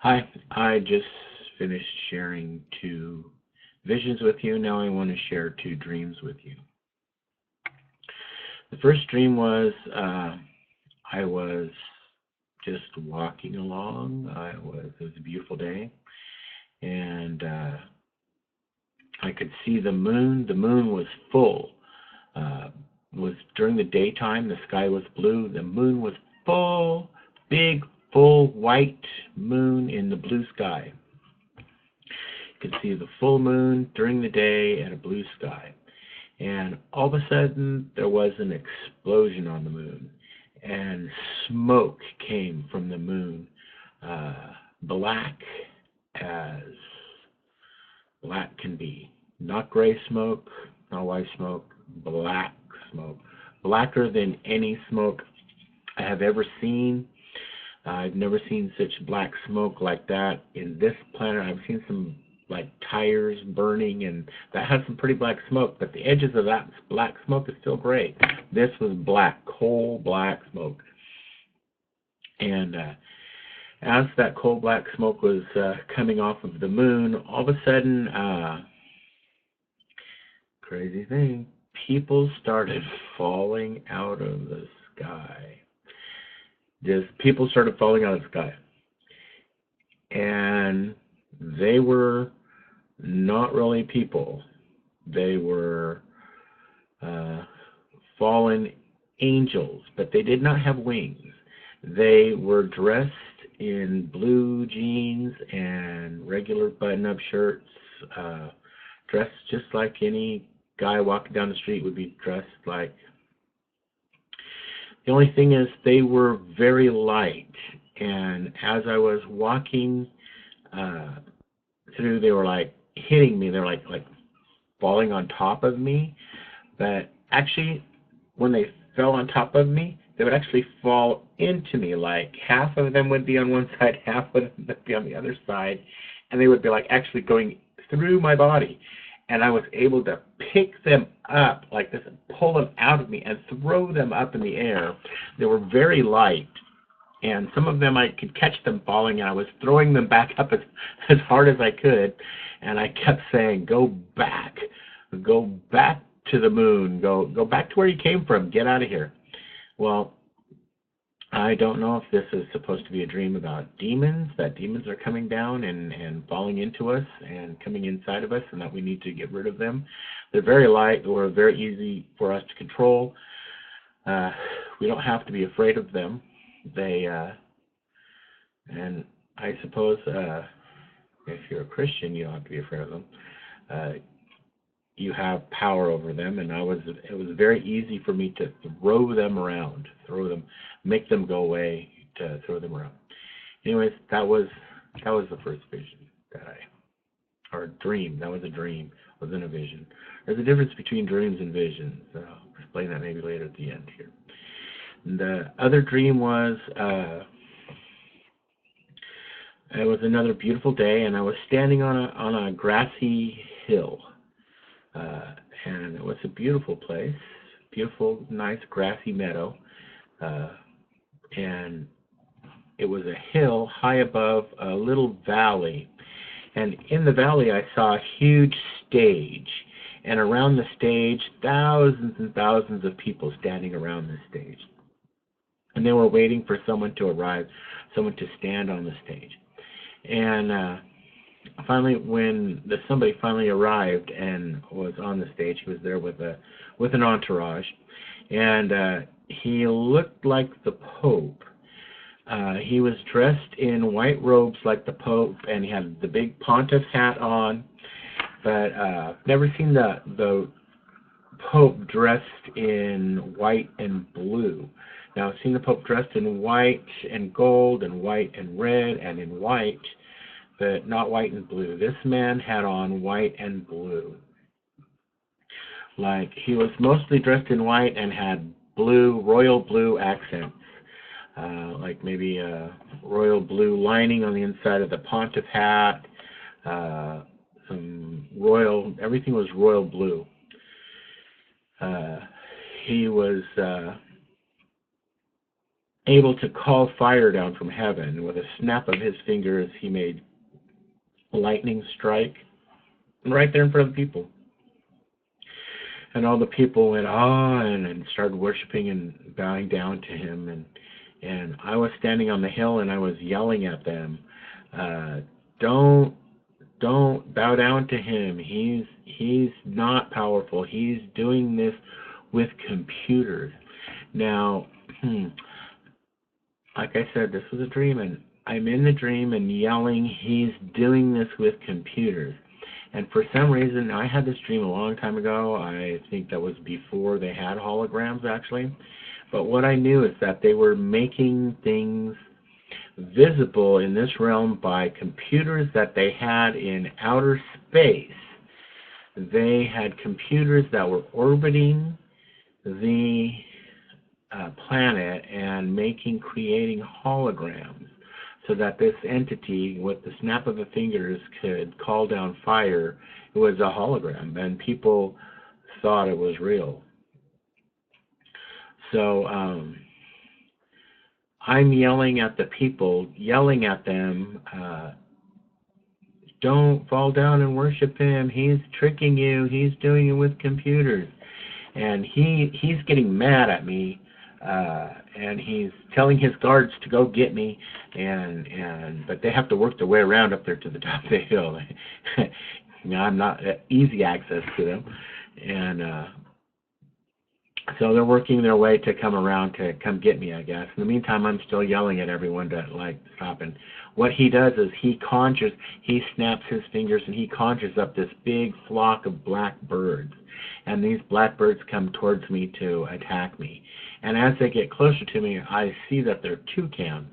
Hi, I just finished sharing two visions with you. Now I want to share two dreams with you. The first dream was I was just walking along. It was a beautiful day, and I could see the moon. The moon was full. Was during the daytime. The sky was blue. The moon was full, big, full white moon in the blue sky. You could see the full moon during the day and a blue sky. And all of a sudden, there was an explosion on the moon, and smoke came from the moon, black as black can be. Not gray smoke, not white smoke, black smoke. Blacker than any smoke I have ever seen. I've never seen such black smoke like that in this planet. I've seen some like tires burning, and that has some pretty black smoke, but the edges of that black smoke is still gray. This was black, coal black smoke. And as that coal black smoke was coming off of the moon, all of a sudden, crazy thing, people started falling out of the sky. Just people started falling out of the sky. And they were not really people. They were fallen angels, but they did not have wings. They were dressed in blue jeans and regular button-up shirts, dressed just like any guy walking down the street would be dressed like. The only thing is they were very light, and as I was walking through, they were like hitting me. They were like falling on top of me. But actually, when they fell on top of me, they would actually fall into me. Like half of them would be on one side, half of them would be on the other side, and they would be like actually going through my body. And I was able to pick them up like this and pull them out of me and throw them up in the air. They were very light, and some of them I could catch them falling, and I was throwing them back up as hard as I could, and I kept saying, go back to the moon, go back to where you came from, get out of here. Well, I don't know if this is supposed to be a dream about demons, that demons are coming down and falling into us and coming inside of us, and that we need to get rid of them. They're very light or very easy for us to control. We don't have to be afraid of them. And I suppose if you're a Christian, you don't have to be afraid of them. You have power over them, and it was very easy for me to throw them around, make them go away, to throw them around. Anyways, that was the first vision or dream. That was a dream, wasn't a vision. There's a difference between dreams and visions. I'll explain that maybe later at the end here. And the other dream was it was another beautiful day, and I was standing on a grassy hill. And it was a beautiful place, beautiful, nice grassy meadow, and it was a hill high above a little valley, and in the valley I saw a huge stage, and around the stage thousands and thousands of people standing around the stage, and they were waiting for someone to arrive, someone to stand on the stage. And finally, when somebody finally arrived and was on the stage, he was there with an entourage, and he looked like the Pope. He was dressed in white robes like the Pope, and he had the big pontiff hat on. But never seen the Pope dressed in white and blue. Now, I've seen the Pope dressed in white and gold and white and red and in white, but not white and blue. This man had on white and blue. Like, he was mostly dressed in white and had blue, royal blue accents. Like maybe a royal blue lining on the inside of the pontiff hat. Everything was royal blue. He was able to call fire down from heaven. With a snap of his fingers, he made lightning strike right there in front of the people. And all the people went on and started worshiping and bowing down to him. And I was standing on the hill and I was yelling at them, don't bow down to him. He's not powerful. He's doing this with computers. Now, like I said, this was a dream, and I'm in the dream and yelling, he's doing this with computers. And for some reason, I had this dream a long time ago. I think that was before they had holograms, actually. But what I knew is that they were making things visible in this realm by computers that they had in outer space. They had computers that were orbiting the planet and creating holograms, so that this entity, with the snap of the fingers, could call down fire. It was a hologram, and people thought it was real. So I'm yelling at the people, yelling at them, don't fall down and worship him. He's tricking you. He's doing it with computers. And he's getting mad at me, and he's telling his guards to go get me, but they have to work their way around up there to the top of the hill. I'm not easy access to them, and so they're working their way to come around to come get me, I guess. In the meantime, I'm still yelling at everyone to stop. And what he does is he snaps his fingers and he conjures up this big flock of black birds. And these black birds come towards me to attack me. And as they get closer to me, I see that they're toucans.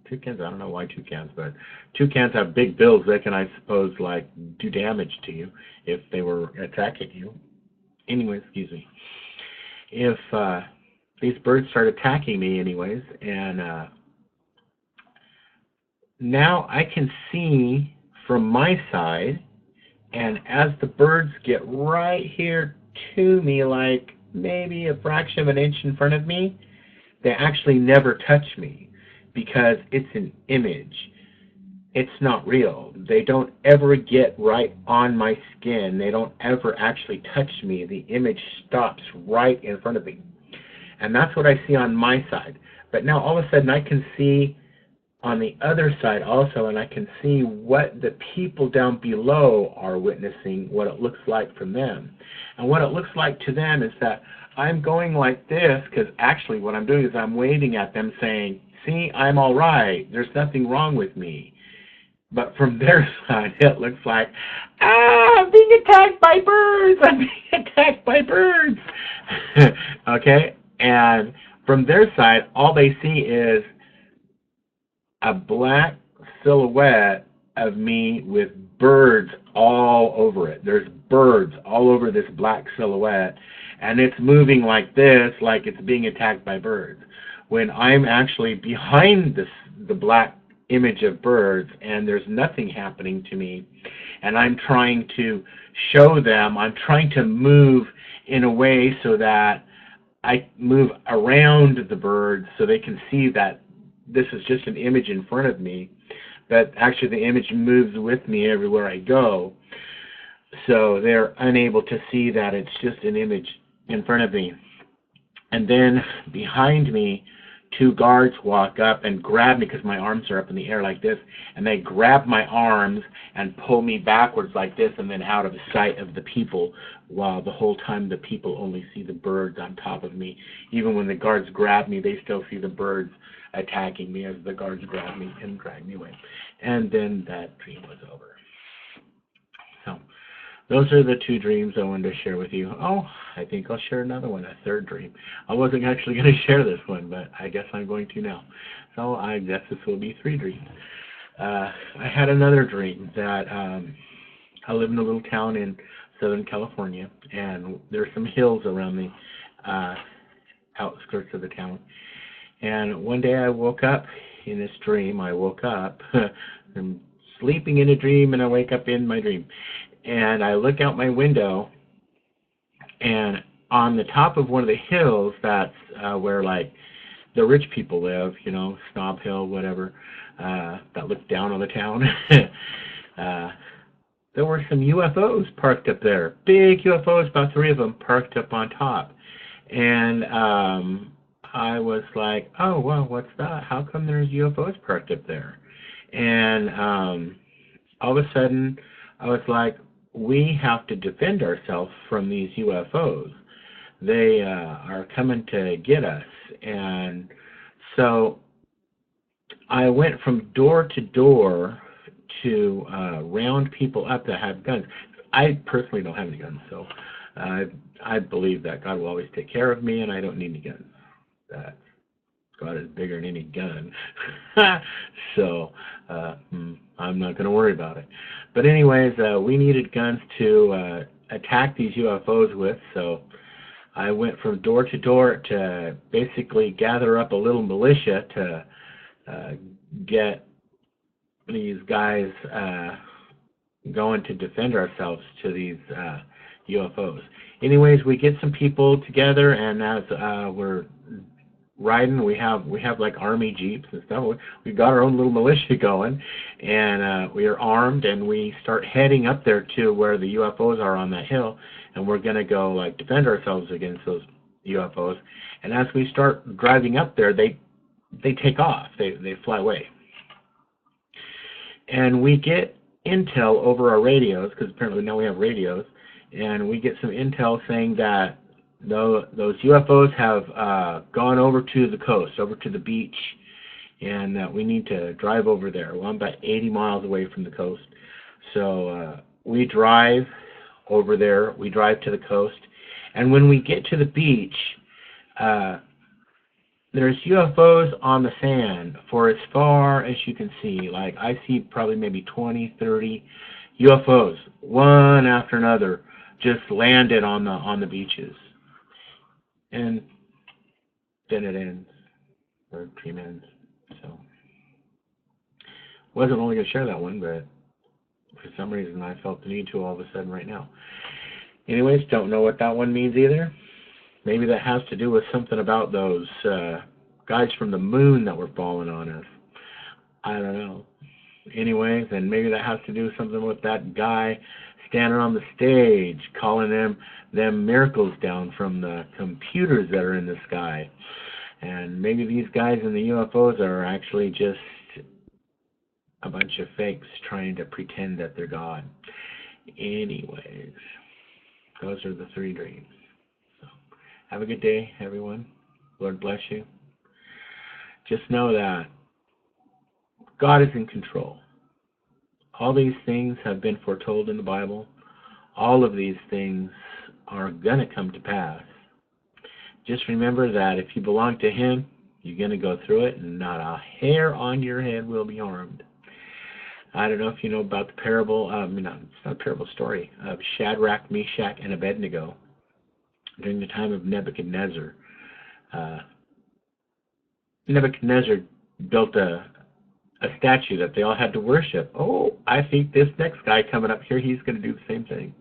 Toucans, I don't know why toucans, but toucans have big bills. They can, I suppose, do damage to you if they were attacking you. Anyway, excuse me. If these birds start attacking me anyways, and now I can see from my side, and as the birds get right here to me, like maybe a fraction of an inch in front of me, they actually never touch me because it's an image. It's not real. They don't ever get right on my skin. They don't ever actually touch me. The image stops right in front of me. And that's what I see on my side. But now all of a sudden I can see on the other side also, and I can see what the people down below are witnessing, what it looks like from them. And what it looks like to them is that I'm going like this, because actually what I'm doing is I'm waving at them saying, see, I'm all right. There's nothing wrong with me. But from their side, it looks like, I'm being attacked by birds! I'm being attacked by birds! Okay? And from their side, all they see is a black silhouette of me with birds all over it. There's birds all over this black silhouette, and it's moving like this, like it's being attacked by birds. When I'm actually behind the black image of birds, and there's nothing happening to me, and I'm trying to show them, I'm trying to move in a way so that I move around the birds so they can see that this is just an image in front of me, but actually the image moves with me everywhere I go, so they're unable to see that it's just an image in front of me. And then behind me, two guards walk up and grab me because my arms are up in the air like this, and they grab my arms and pull me backwards like this and then out of sight of the people, while the whole time the people only see the birds on top of me. Even when the guards grab me, they still see the birds attacking me as the guards grab me and drag me away. And then that dream was over. So those are the two dreams I wanted to share with you. Oh, I think I'll share another one, a third dream. I wasn't actually going to share this one, but I guess I'm going to now. So I guess this will be 3 dreams. I had another dream that I live in a little town in Southern California, and there's some hills around the outskirts of the town. And one day I woke up in this dream. I woke up. I'm sleeping in a dream, and I wake up in my dream. And I look out my window, and on the top of one of the hills, that's where the rich people live, Snob Hill, whatever, that looks down on the town. There were some UFOs parked up there. Big UFOs, about 3 of them parked up on top. And I was like, oh, well, what's that? How come there's UFOs parked up there? And all of a sudden, I was like, we have to defend ourselves from these UFOs. They are coming to get us. And so I went from door to door to round people up that have guns. I personally don't have any guns, so I believe that God will always take care of me, and I don't need any guns. That God is bigger than any gun. So I'm not going to worry about it. But anyways, we needed guns to attack these UFOs with, so I went from door to door to basically gather up a little militia to get these guys going to defend ourselves to these UFOs. Anyways, we get some people together, and as we're riding, we have like army jeeps and stuff. We got our own little militia going, and we are armed, and we start heading up there to where the UFOs are on that hill, and we're gonna go like defend ourselves against those UFOs. And as we start driving up there, they take off. They fly away. And we get intel over our radios, because apparently now we have radios, and we get some intel saying that those UFOs have gone over to the coast, over to the beach, and that we need to drive over there. Well, I'm about 80 miles away from the coast. So we drive over there, we drive to the coast, and when we get to the beach, there's UFOs on the sand for as far as you can see. Like, I see probably maybe 20, 30 UFOs, one after another, just landed on the beaches. And then it ends, or dream ends. So, wasn't only going to share that one, but for some reason I felt the need to all of a sudden right now. Anyways, don't know what that one means either. Maybe that has to do with something about those guys from the moon that were falling on us. I don't know. Anyways, and maybe that has to do with something with that guy standing on the stage calling them miracles down from the computers that are in the sky. And maybe these guys in the UFOs are actually just a bunch of fakes trying to pretend that they're God. Anyways, those are the 3 dreams. Have a good day, everyone. Lord bless you. Just know that God is in control. All these things have been foretold in the Bible. All of these things are going to come to pass. Just remember that if you belong to Him, you're going to go through it, and not a hair on your head will be harmed. I don't know if you know about the parable, it's not a parable, story of Shadrach, Meshach, and Abednego. During the time of Nebuchadnezzar, Nebuchadnezzar built a statue that they all had to worship. Oh, I think this next guy coming up here, he's going to do the same thing.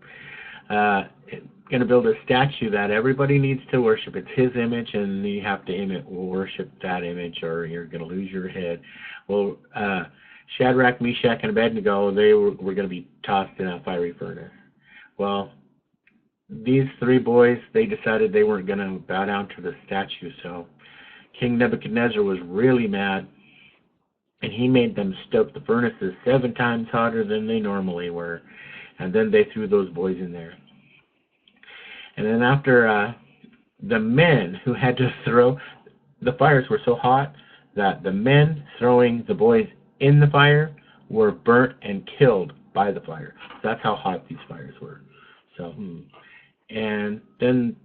Going to build a statue that everybody needs to worship. It's his image, and you have to worship that image, or you're going to lose your head. Well, Shadrach, Meshach, and Abednego, they were going to be tossed in a fiery furnace. Well, these 3 boys, they decided they weren't going to bow down to the statue, so King Nebuchadnezzar was really mad, and he made them stoke the furnaces 7 times hotter than they normally were, and then they threw those boys in there. And then after the men who had to throw, the fires were so hot that the men throwing the boys in the fire were burnt and killed by the fire. So that's how hot these fires were. So, and then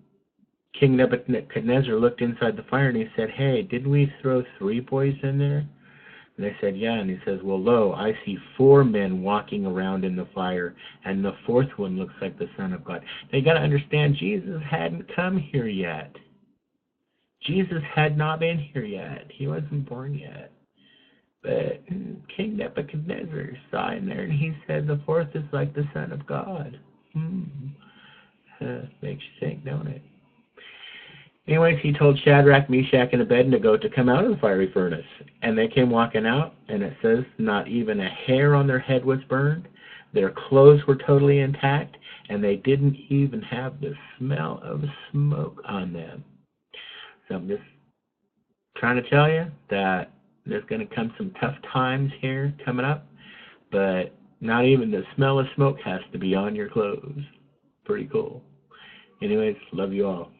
King Nebuchadnezzar looked inside the fire and he said, "Hey, didn't we throw 3 boys in there?" And they said, "Yeah." And he says, "Well, lo, I see 4 men walking around in the fire, and the 4th one looks like the Son of God." Now you got to understand, Jesus hadn't come here yet. Jesus had not been here yet. He wasn't born yet. But King Nebuchadnezzar saw him there, and he said, "The 4th is like the Son of God." Makes you think, don't it? Anyways, he told Shadrach, Meshach, and Abednego to come out of the fiery furnace. And they came walking out, and it says not even a hair on their head was burned. Their clothes were totally intact, and they didn't even have the smell of smoke on them. So I'm just trying to tell you that there's going to come some tough times here coming up, but not even the smell of smoke has to be on your clothes. Pretty cool. Anyways, love you all.